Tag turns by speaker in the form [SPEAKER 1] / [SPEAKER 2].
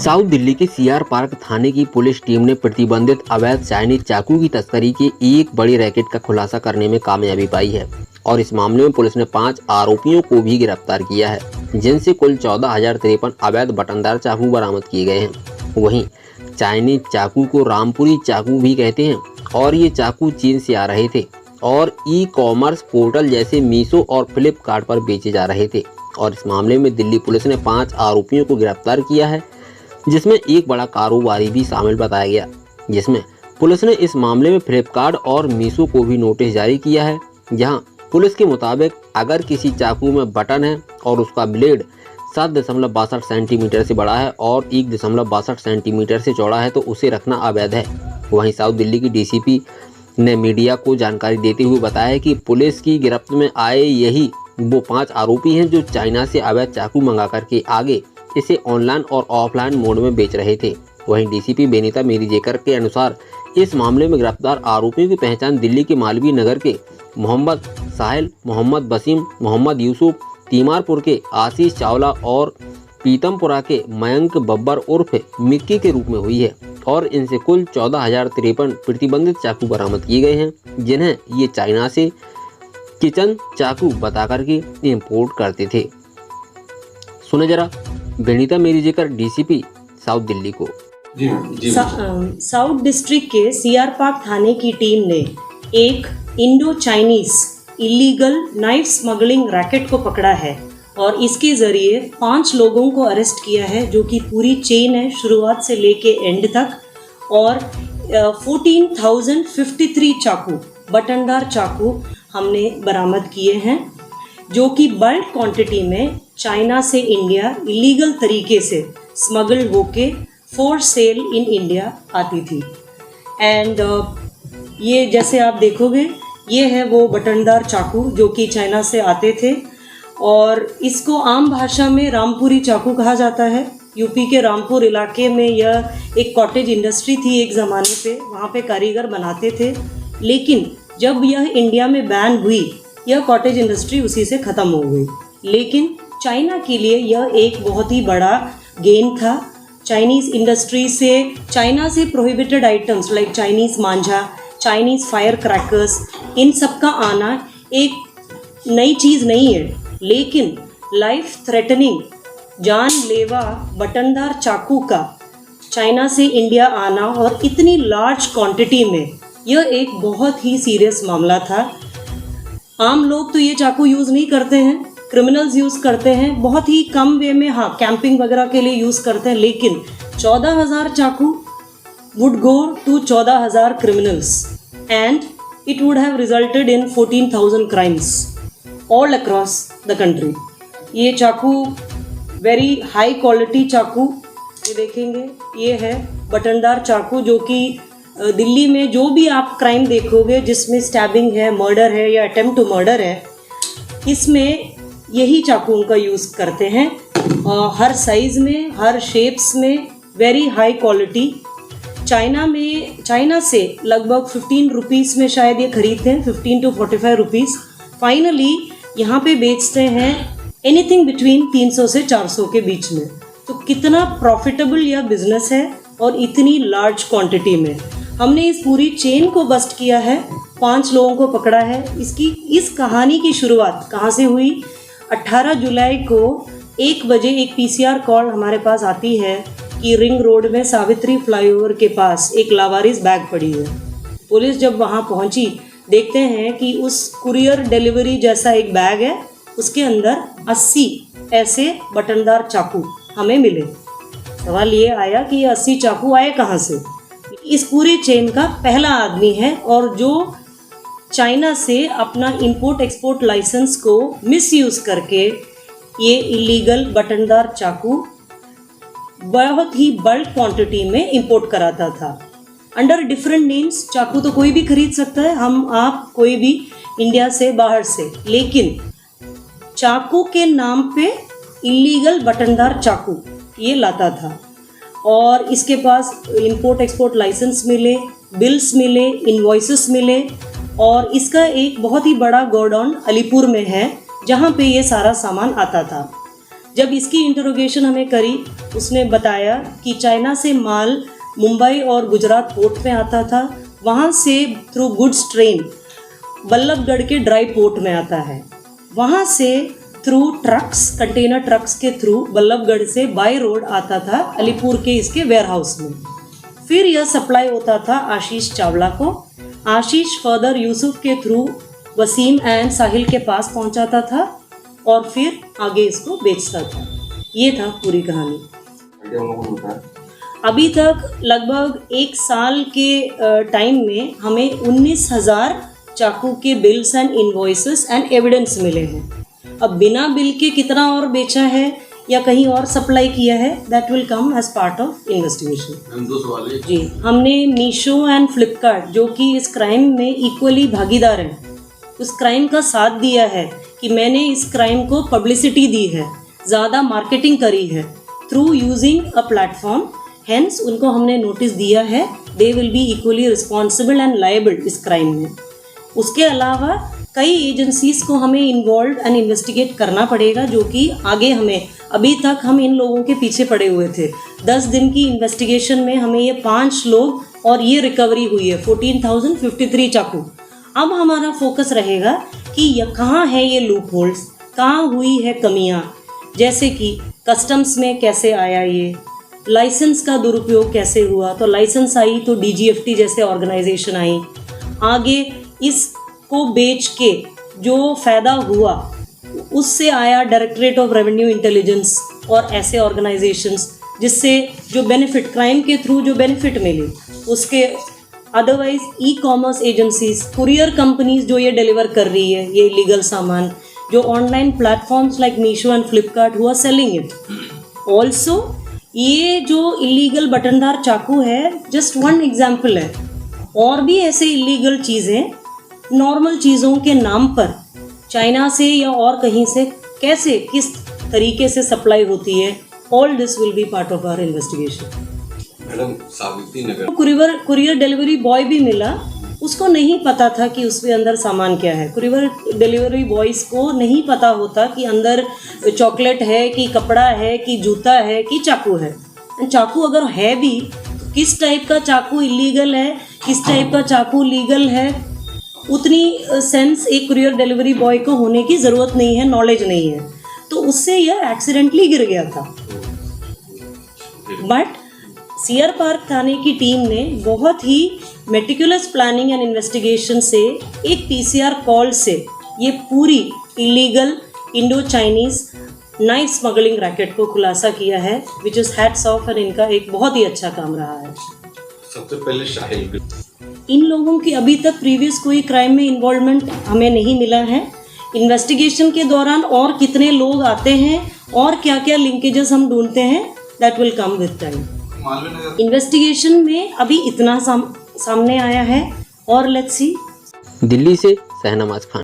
[SPEAKER 1] South Delhi के CR park थाने की police team ने प्रतिबंधित अवैध चाइनीज चाकू की तस्करी के एक बड़ी रैकेट का खुलासा करने में कामयाबी पाई है और इस मामले में पुलिस ने 5 आरोपियों को भी गिरफ्तार किया है, जिनसे कुल 14,053 अवैध बटनदार चाकू बरामद किए गए हैं। वहीं चाइनीज चाकू को रामपुरी चाकू भी कहते हैं और ये चाकू चीन से आ रहे थे और ई कॉमर्स पोर्टल जैसे मीशो और फ्लिपकार्ट पर बेचे जा रहे थे। और इस मामले में दिल्ली पुलिस ने 5 आरोपियों को गिरफ्तार किया है, जिसमें एक बड़ा कारोबारी भी शामिल बताया गया, जिसमें पुलिस ने इस मामले में फ्लिपकार्ट और मीशो को भी नोटिस जारी किया है। जहां पुलिस के मुताबिक अगर किसी चाकू में बटन है और उसका ब्लेड 7.62 सेंटीमीटर से बड़ा है और 1.62 सेंटीमीटर से चौड़ा है तो उसे रखना अवैध है। वहीं साउथ दिल्ली की डीसीपी ने मीडिया को जानकारी देते हुए बताया कि पुलिस की गिरफ्त में आए यही वो 5 आरोपी हैं जो चाइना से अवैध चाकू मंगा करके आगे इसे ऑनलाइन और ऑफलाइन मोड में बेच रहे थे। वहीं डीसीपी बेनीता मेरीजेकर के अनुसार इस मामले में गिरफ्तार आरोपियों की पहचान दिल्ली के मालवीय नगर के मोहम्मद साहिल, मोहम्मद बसीम, मोहम्मद यूसुफ, तीमारपुर के आशीष चावला और पीतमपुरा के मयंक बब्बर उर्फ मिक्की के रूप में हुई है और इनसे कुल 14,053 प्रतिबंधित चाकू बरामद किए गए हैं, जिन्हें ये चाइना से किचन चाकू बता करके इम्पोर्ट करते थे। सुने जरा बेनीता मेरीजेकर डीसीपी साउथ दिल्ली को।
[SPEAKER 2] जी
[SPEAKER 3] साउथ डिस्ट्रिक्ट के सीआर पार्क थाने की टीम ने एक Indo Chinese illegal knife smuggling racket को पकड़ा है और इसके जरिए 5 लोगों को अरेस्ट किया है, जो कि पूरी चेन है शुरुआत से लेके एंड तक। और 14,053 चाकू, बटनदार चाकू हमने बरामद किए हैं, जो कि बल्क क्वांटिटी में चाइना से इंडिया इलीगल तरीके से स्मगल होके फॉर सेल इन इंडिया आती थी। एंड ये जैसे आप देखोगे, ये है वो बटनदार चाकू जो कि चाइना से आते थे और इसको आम भाषा में रामपुरी चाकू कहा जाता है। यूपी के रामपुर इलाके में यह एक कॉटेज इंडस्ट्री थी एक ज़माने पे, वहाँ पे कारीगर बनाते थे। लेकिन जब यह इंडिया में बैन हुई, यह कॉटेज इंडस्ट्री उसी से ख़त्म हो गई। लेकिन चाइना के लिए यह एक बहुत ही बड़ा गेन था। चाइनीज़ इंडस्ट्री से, चाइना से प्रोहिबिटेड आइटम्स लाइक चाइनीज़ मांझा, चाइनीज़ फायर क्रैकर्स, इन सब का आना एक नई चीज़ नहीं है। लेकिन लाइफ थ्रेटनिंग जानलेवा बटनदार चाकू का चाइना से इंडिया आना और इतनी लार्ज क्वांटिटी में, यह एक बहुत ही सीरियस मामला था। आम लोग तो ये चाकू यूज़ नहीं करते हैं, क्रिमिनल्स यूज़ करते हैं बहुत ही कम वे में, हाँ कैंपिंग वगैरह के लिए यूज़ करते हैं। लेकिन 14,000 चाकू would go to 14,000 criminals and it would have resulted in 14,000 crimes all across the country. ये चाकू वेरी हाई क्वालिटी चाकू, ये देखेंगे, ये है बटनदार चाकू, जो कि दिल्ली में जो भी आप क्राइम देखोगे जिसमें स्टैबिंग है, मर्डर है या अटेम्प्ट टू मर्डर है, इसमें यही चाकू उनका यूज़ करते हैं। हर साइज़ में, हर शेप्स में, वेरी हाई क्वालिटी। चाइना से लगभग 15 रुपीज़ में शायद ये खरीदते हैं, 15 to 45 रुपीज़। फाइनली यहाँ पे बेचते हैं एनीथिंग बिटवीन 300 से 400 के बीच में। तो कितना प्रॉफिटेबल यह बिजनेस है और इतनी लार्ज क्वांटिटी में। हमने इस पूरी चेन को बस्ट किया है, 5 लोगों को पकड़ा है। इस कहानी की शुरुआत कहाँ से हुई? 18 जुलाई को 1 बजे एक पीसीआर कॉल हमारे पास आती है कि रिंग रोड में सावित्री फ्लाईओवर के पास एक लावारिस बैग पड़ी है। पुलिस जब वहाँ पहुँची, देखते हैं कि उस कुरियर डिलीवरी जैसा एक बैग है, उसके अंदर 80 ऐसे बटनदार चाकू हमें मिले। सवाल ये आया कि ये 80 चाकू आए कहाँ से? इस पूरी चेन का पहला आदमी है और जो चाइना से अपना इंपोर्ट एक्सपोर्ट लाइसेंस को मिसयूज़ करके ये इलीगल बटनदार चाकू बहुत ही बल्क क्वांटिटी में इंपोर्ट कराता था अंडर डिफरेंट नेम्स। चाकू तो कोई भी खरीद सकता है, हम आप कोई भी इंडिया से, बाहर से, लेकिन चाकू के नाम पे इलीगल बटनदार चाकू ये लाता था। और इसके पास इंपोर्ट एक्सपोर्ट लाइसेंस मिले, बिल्स मिले, इनवॉइसेस मिले और इसका एक बहुत ही बड़ा गोडाउन अलीपुर में है जहाँ पे ये सारा सामान आता था। जब इसकी इंटरोगेशन हमें करी, उसने बताया कि चाइना से माल मुंबई और गुजरात पोर्ट में आता था, वहाँ से थ्रू गुड्स ट्रेन बल्लभगढ़ के ड्राई पोर्ट में आता है, वहाँ से थ्रू ट्रक्स, कंटेनर ट्रक्स के थ्रू बल्लभगढ़ से बाय रोड आता था अलीपुर के इसके वेयरहाउस में। फिर यह सप्लाई होता था आशीष चावला को। आशीष फर्दर यूसुफ के थ्रू वसीम एंड साहिल के पास पहुंचाता था और फिर आगे इसको बेचता था। ये था पूरी कहानी। अभी तक लगभग 1 साल के टाइम में हमें 19,000 चाकू के bills and invoices and evidence मिले हैं। अब बिना बिल के कितना और बेचा है या कहीं और सप्लाई किया है, that will come as part of investigation. जी, हमने मीशो एंड फ्लिपकार्ट, जो कि इस क्राइम में इक्वली भागीदार हैं, उस क्राइम का साथ दिया है कि मैंने इस क्राइम को पब्लिसिटी दी है, ज़्यादा मार्केटिंग करी है through using a platform. Hence उनको हमने नोटिस दिया है, they will be equally responsible and liable इस क्राइम में। उसके अलावा कई एजेंसीज़ को हमें इन्वॉल्व एंड इन्वेस्टिगेट करना पड़ेगा, जो कि आगे हमें, अभी तक हम इन लोगों के पीछे पड़े हुए थे। 10 दिन की इन्वेस्टिगेशन में हमें ये 5 लोग और ये रिकवरी हुई है 14,053 चाकू। अब हमारा फोकस रहेगा कि यह कहाँ है ये लूप होल्स, कहाँ हुई है कमियाँ, जैसे कि कस्टम्स में कैसे आया ये, लाइसेंस का दुरुपयोग कैसे हुआ, तो लाइसेंस आई तो DGFT जैसे ऑर्गेनाइजेशन आई, आगे इसको बेच के जो फ़ायदा हुआ उससे आया डायरेक्टरेट ऑफ रेवेन्यू इंटेलिजेंस और ऐसे ऑर्गेनाइजेशंस, जिससे जो बेनिफिट, क्राइम के थ्रू जो बेनिफिट मिले उसके, otherwise e-commerce agencies, courier companies जो ये डिलीवर कर रही है ये इलीगल सामान, जो online platforms like Meesho and Flipkart हुआ सेलिंग इट। ऑल्सो ये जो इलीगल बटनदार चाकू है जस्ट वन एग्जाम्पल है, और भी ऐसे इलीगल चीज़ें नॉर्मल चीज़ों के नाम पर चाइना से या और कहीं से कैसे, किस तरीके से सप्लाई होती है, all this will be part of our investigation.
[SPEAKER 2] Madam, Savitri Nagar
[SPEAKER 3] courier delivery boy भी मिला, उसको नहीं पता था कि उसके अंदर सामान क्या है। कुरियर डिलीवरी बॉयज़ को नहीं पता होता कि अंदर चॉकलेट है कि कपड़ा है कि जूता है कि चाकू है। चाकू अगर है भी तो किस टाइप का चाकू इलीगल है, किस टाइप का चाकू लीगल है, उतनी सेंस एक कुरियर डिलीवरी बॉय को होने की ज़रूरत नहीं है, नॉलेज नहीं है, तो उससे यह एक्सीडेंटली गिर गया था। बट सीआर पार्क थाने की टीम ने बहुत ही मेटिकुलस प्लानिंग एंड इन्वेस्टिगेशन से एक PCR कॉल से ये पूरी illegal Indo Chinese knife smuggling racket को खुलासा किया है, विच इज़ हैट्स ऑफ, और इनका एक बहुत ही अच्छा काम रहा है।
[SPEAKER 2] सबसे पहले साहिल,
[SPEAKER 3] इन लोगों की अभी तक प्रीवियस कोई क्राइम में इन्वॉल्वमेंट हमें नहीं मिला है। इन्वेस्टिगेशन के दौरान और कितने लोग आते हैं और क्या क्या लिंकेजेस हम ढूंढते हैं, that will come with time. Investigation में अभी इतना सामने आया है, और लेट्स सी।
[SPEAKER 1] दिल्ली से शहनवाज खान।